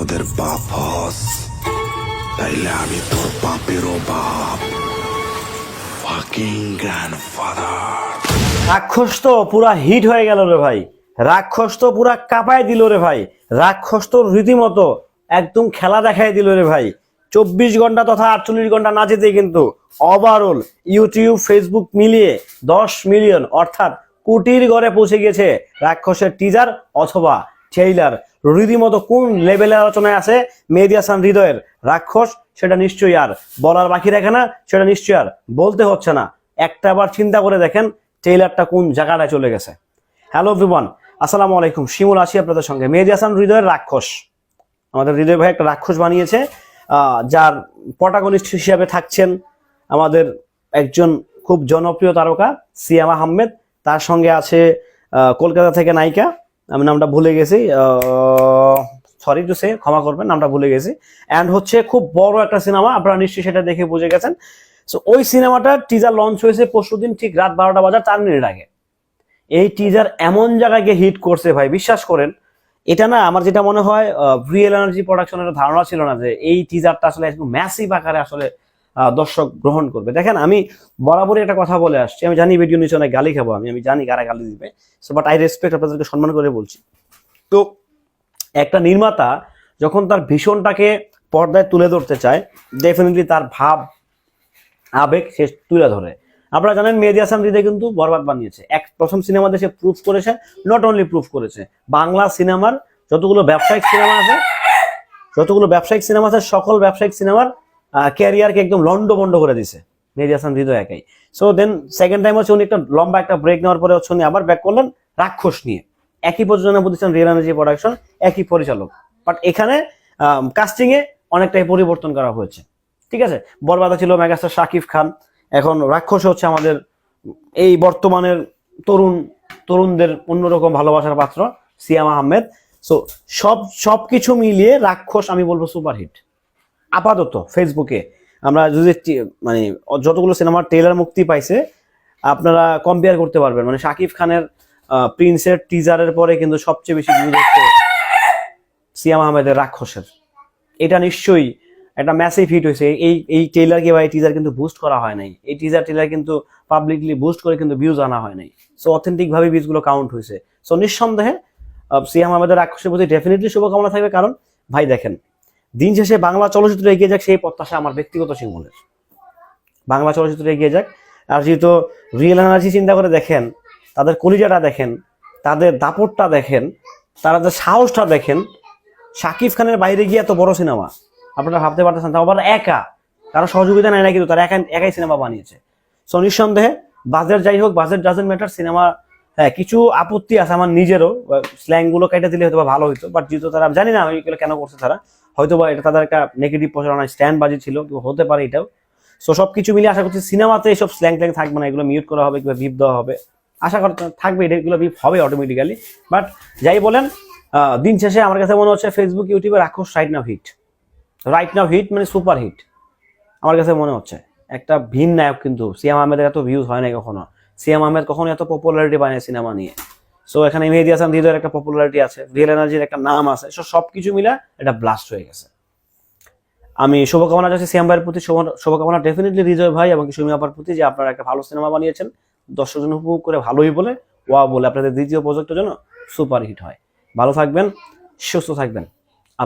ওদের বাপ হস তাইলে আমি তোর বাপেরও বাপ, ফাকিং গ্র্যান্ডফাদার। রাক্ষস তো পুরা হিট হয়ে গেল রে ভাই, রাক্ষস তো পুরা কাঁপায় দিল রে ভাই, রাক্ষস তো রীতিমতো একদম খেলা দেখাই দিল রে ভাই। 24 ঘন্টা তথা 48 ঘন্টা না যেতে কিন্তু ওভারঅল ইউটিউব ফেসবুক মিলিয়ে 10 মিলিয়ন অর্থাৎ কোটির ঘরে পৌঁছে গেছে রাক্ষসের টিজার অথবা ট্রেইলার। রীতিমতো কোন লেভেলের আলোচনায় আছে মেহেদী হাসান হৃদয়ের রাক্ষস, সেটা নিশ্চয়ই আর বলার বাকি রাখে না, সেটা নিশ্চয়ই আর বলতে হচ্ছে না। একটা বার চিন্তা করে দেখেন ট্রেইলারটা কোন জায়গাটায় চলে গেছে। হ্যালো এভরিওয়ান, আসসালামু আলাইকুম, শিমুল আছি আপনাদের সঙ্গে। মেহেদী হাসান হৃদয়ের রাক্ষস, আমাদের হৃদয় ভাই একটা রাক্ষস বানিয়েছে, যার প্রটাগনিস্ট হিসেবে থাকছেন আমাদের একজন খুব জনপ্রিয় তারকা সিয়াম আহমেদ। তার সঙ্গে আছে কলকাতা থেকে নায়িকা, আমি নামটা ভুলে গেছি, সরি টু সে, ক্ষমা করবেন, নামটা ভুলে গেছি। অ্যান্ড হচ্ছে খুব বড় একটা সিনেমা, আপনারা নিশ্চয়ই সেটা দেখে বুঝে গেছেন। সো ওই সিনেমাটার টিজার লঞ্চ হয়েছে পরশুদিন ঠিক রাত 12টা বাজার 4 মিনিট আগে। এই টিজার এমন জায়গায় গিয়ে হিট করছে ভাই, বিশ্বাস করেন। এটা না, আমার যেটা মনে হয় রিয়েল এনার্জি প্রোডাকশনের ধারণা ছিল না যে এই টিজারটা আসলে একটু ম্যাসিভ আকারে আসলে দর্শক গ্রহণ করবে। দেখেন, আমি বরাবরই একটা কথা বলে আসছি, আমি জানি ভিডিও নিচে অনেক গালি খাবো, আমি জানি কারা গালি দিবে, সো বাট আই রেসপেক্ট, আপনাদেরকে সম্মান করে বলছি। তো একটা নির্মাতা যখন তার ভীষণটাকে পর্দায় তুলে ধরতে চায়, ডেফিনেটলি তার ভাব আবেগ সে তুলে ধরে। আপনারা জানেন মেহেদী হাসান হৃদয় কিন্তু বরবাদ বানিয়েছে, প্রথম সিনেমা দেশে প্রুফ করেছে, নট অনলি প্রুফ করেছে, বাংলা সিনেমার যতগুলো ব্যবসায়িক সিনেমা আছে সকল ব্যবসায়িক সিনেমার ক্যারিয়ারকে একদম লন্ডভন্ড করে দিছে মেহেদী হাসান হৃদয় একাই। সো দেন সেকেন্ড টাইম হচ্ছে উনি একটা লম্বা একটা ব্রেক নেওয়ার পরে হচ্ছে উনি আবার ব্যাক করলেন রাক্ষস নিয়ে, একই প্রযোজনা প্রতিষ্ঠান রিয়েল এনার্জি প্রোডাকশন, একই পরিচালক, বাট এখানে কাস্টিং এ অনেকটাই পরিবর্তন করা হয়েছে। ঠিক আছে, বরবাদে ছিল মেগাস্টার শাকিব খান, এখন রাক্ষস হচ্ছে আমাদের এই বর্তমানের তরুণদের অন্যরকম ভালোবাসার পাত্র সিয়াম আহমেদ। সো সবকিছু মিলিয়ে রাক্ষস আমি বলবো সুপারহিট। আপাতত ফেসবুকে আমরা যদি মানে যতগুলো সিনেমার ট্রেলার মুক্তি পাইছে আপনারা কম্পেয়ার করতে পারবেন, মানে শাকিব খানের প্রিন্সের টিজারের পরে কিন্তু সবচেয়ে বেশি ভিউজ হচ্ছে সিয়াম আহমেদের রাক্ষসের। এটা নিশ্চয়ই একটা ম্যাসিভ হিট হয়েছে। এই ট্রেলারকে বা এই টিজার কিন্তু বুস্ট করা হয় নাই, এই ট্রেলার কিন্তু পাবলিকলি বুস্ট করে কিন্তু ভিউজ আনা হয় নাই। সো অথেন্টিক ভাবে ভিউজগুলো কাউন্ট হয়েছে। সো নিঃসন্দেহে সিয়াম আহমেদের রাক্ষসের প্রতি ডেফিনেটলি শুভকামনা থাকবে, কারণ ভাই দেখেন, দিন শেষে বাংলা চলচ্চিত্র এগিয়ে যাক সেই প্রত্যাশা আমার ব্যক্তিগত শিমুলের। বাংলা চলচ্চিত্র এগিয়ে যাক, আর যেহেতু রিয়েল এনার্জি চিন্তা করে দেখেন, তাদের কলিজাটা দেখেন, তাদের দাপটটা দেখেন, তাদের সাহসটা দেখেন। শাকিব খানের বাইরে গিয়ে এত বড় সিনেমা আপনারা ভাবতে পারতেছেন, তাও আবার একা, কারো সহযোগিতা নেয় না, কিন্তু তারা একাই সিনেমা বানিয়েছে। সো নিঃসন্দেহে বাজেট যাই হোক, বাজেট ডাজন্ট ম্যাটার। সিনেমা হ্যাঁ কিছু আপত্তি আছে আমার নিজেরও, স্ল্যাং গুলো কেটে দিলে হয়তো ভালো হইতো, বাট যেহেতু তারা জানি না এগুলো কেন করছে তারা, হয়তো বা এটা তাদের একটা নেগেটিভ প্রচারণা স্ট্যান্ড বাজি ছিল, হতে পারে এটাও। সো সবকিছু মিলে আশা করছি সিনেমাতে এইসব স্ল্যাং ট্যাং থাকবে না, এগুলো মিউট করা হবে কিংবা ভিপ দেওয়া হবে, আশা করতে থাকবে এগুলো ভিপ হবে অটোমেটিক্যালি। বাট যাই বলেন, দিন শেষে আমার কাছে মনে হচ্ছে ফেসবুক ইউটিউবে রাক্ষস রাইট নাও হিট মানে সুপার হিট আমার কাছে মনে হচ্ছে। একটা ভিন নায়ক, কিন্তু সিয়াম আহমেদের এত ভিউজ হয় নাই কখনো, সিয়াম আহমেদ কখনো এত পপুলারিটি পায় না সিনেমা নিয়ে। সো এখানে মেহেদী হাসান হৃদয়ের একটা পপুলারিটি আছে, রিয়েল এনার্জির একটা নাম আছে, সবকিছু মিলে এটা ব্লাস্ট হয়ে গেছে। আমি শুভকামনা চাচ্ছি সিয়াম ভাইয়ের প্রতি, শুভকামনা ডেফিনেটলি হৃদয় ভাই এবং সুমি আপার প্রতি, যে আপনারা একটা ভালো সিনেমা বানিয়েছেন, দর্শক জন উপভোগ করে ভালোই বলে ওয়া বলে আপনাদের দ্বিতীয় প্রজেক্টের জন্য সুপার হিট হয়। ভালো থাকবেন, সুস্থ থাকবেন।